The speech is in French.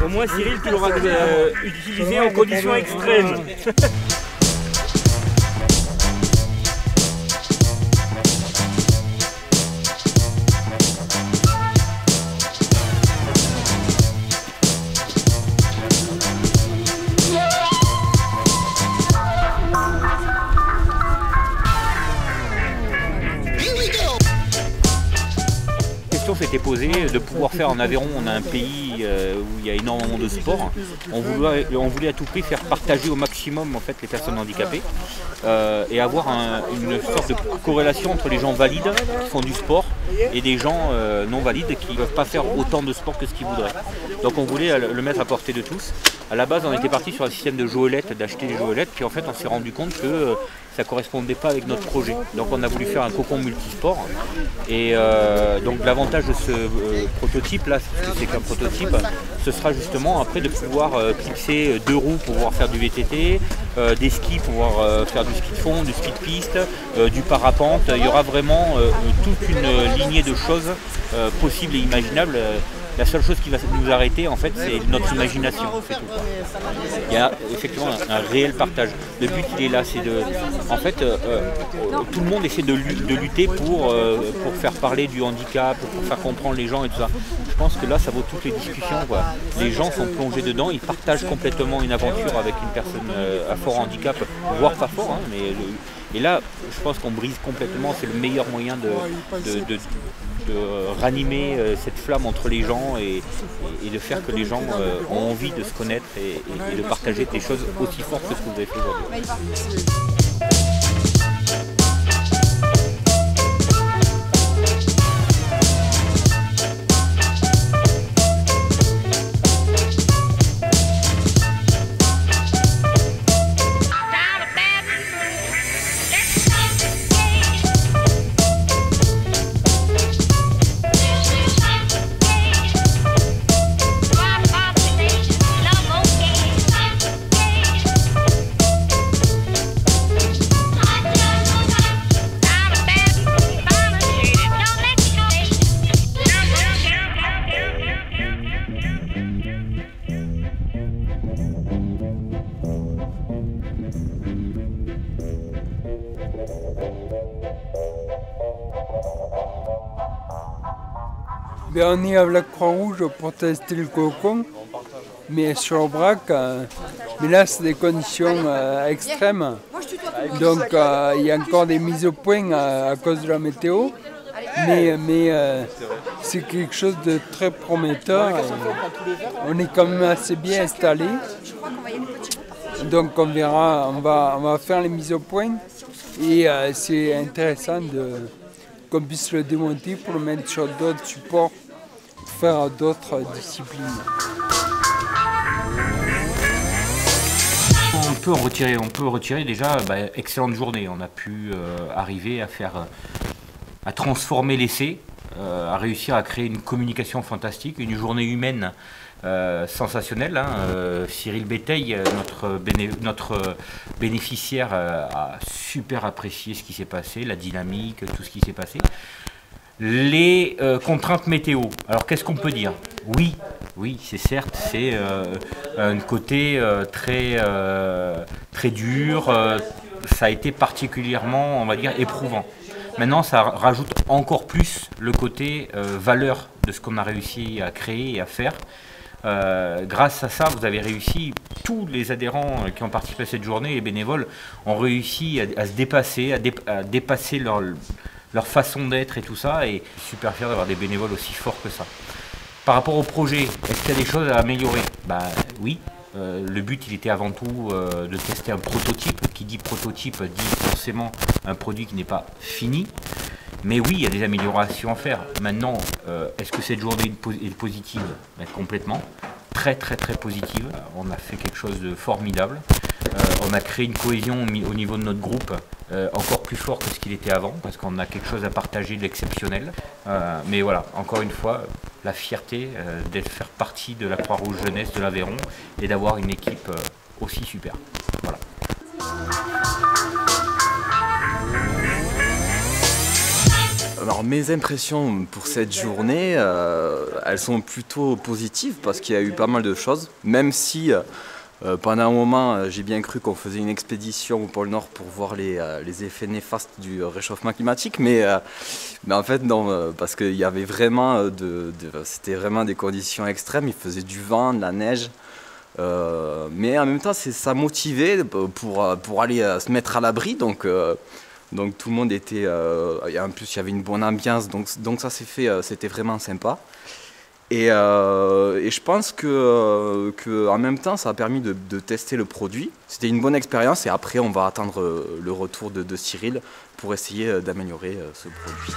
Au moins Cyril, tu l'auras utilisé en conditions extrêmes. S'était posé de pouvoir faire en Aveyron, on a un pays où il y a énormément de sport. On voulait à tout prix faire partager au maximum en fait, les personnes handicapées et avoir une sorte de corrélation entre les gens valides qui font du sport et des gens non valides qui ne peuvent pas faire autant de sport que ce qu'ils voudraient. Donc on voulait le mettre à portée de tous. À la base on était parti sur un système de joëlettes, d'acheter des joëlettes, puis en fait on s'est rendu compte que ça ne correspondait pas avec notre projet. Donc on a voulu faire un cocon multisport. Et donc l'avantage de ce prototype là, parce que c'est qu'un prototype, ce sera justement après de pouvoir clipser 2 roues pour pouvoir faire du VTT, des skis pour pouvoir faire du ski de fond, du ski de piste, du parapente. Il y aura vraiment toute une lignée de choses possibles et imaginables. La seule chose qui va nous arrêter, en fait, c'est notre imagination. C'est tout. Il y a effectivement un réel partage. Le but, il est là, c'est de... En fait, tout le monde essaie de lutter pour faire parler du handicap, pour faire comprendre les gens et tout ça. Je pense que là, ça vaut toutes les discussions, quoi. Les gens sont plongés dedans, ils partagent complètement une aventure avec une personne à fort handicap, voire pas fort, hein, mais... Et là, je pense qu'on brise complètement, c'est le meilleur moyen de ranimer cette flamme entre les gens et de faire que les gens ont envie de se connaître et de partager des choses aussi fortes que ce que vous avez fait aujourd'hui. On est à la Croix-Rouge pour tester le cocon, mais sur le Brac, mais là c'est des conditions extrêmes, donc il y a encore des mises au point à cause de la météo, mais c'est quelque chose de très prometteur. On est quand même assez bien installé, donc on verra, on va faire les mises au point et c'est intéressant qu'on puisse le démonter pour le mettre sur d'autres supports, pour faire d'autres disciplines. On peut retirer déjà, excellente journée. On a pu arriver à transformer l'essai, à réussir à créer une communication fantastique, une journée humaine sensationnelle. Cyril Béteille, notre bénéficiaire, a super apprécié ce qui s'est passé, la dynamique, tout ce qui s'est passé. Les contraintes météo. Alors qu'est-ce qu'on peut dire? Oui, c'est certes, c'est un côté très dur. Ça a été particulièrement, on va dire, éprouvant. Maintenant, ça rajoute encore plus le côté valeur de ce qu'on a réussi à créer et à faire. Grâce à ça, vous avez réussi, tous les adhérents qui ont participé à cette journée, les bénévoles, ont réussi à se dépasser, à dépasser leur façon d'être et tout ça, et je suis super fier d'avoir des bénévoles aussi forts que ça. Par rapport au projet, est-ce qu'il y a des choses à améliorer? Oui. Le but, il était avant tout de tester un prototype. Qui dit prototype dit forcément un produit qui n'est pas fini. Mais oui, il y a des améliorations à faire. Maintenant, est-ce que cette journée est positive? Complètement. Très positive. On a fait quelque chose de formidable. On a créé une cohésion au niveau de notre groupe encore plus fort que ce qu'il était avant, parce qu'on a quelque chose à partager d'exceptionnel. Mais voilà, encore une fois, la fierté de faire partie de la Croix-Rouge Jeunesse de l'Aveyron et d'avoir une équipe aussi super. Voilà. Alors mes impressions pour cette journée, elles sont plutôt positives parce qu'il y a eu pas mal de choses, même si pendant un moment j'ai bien cru qu'on faisait une expédition au pôle Nord pour voir les effets néfastes du réchauffement climatique, mais en fait non, parce qu'il y avait vraiment, c'était vraiment des conditions extrêmes, il faisait du vent, de la neige. Mais en même temps, ça motivait pour aller se mettre à l'abri, donc tout le monde était... en plus, il y avait une bonne ambiance, donc ça s'est fait, c'était vraiment sympa. Et je pense que en même temps, ça a permis de tester le produit. C'était une bonne expérience et après, on va attendre le retour de Cyril pour essayer d'améliorer ce produit.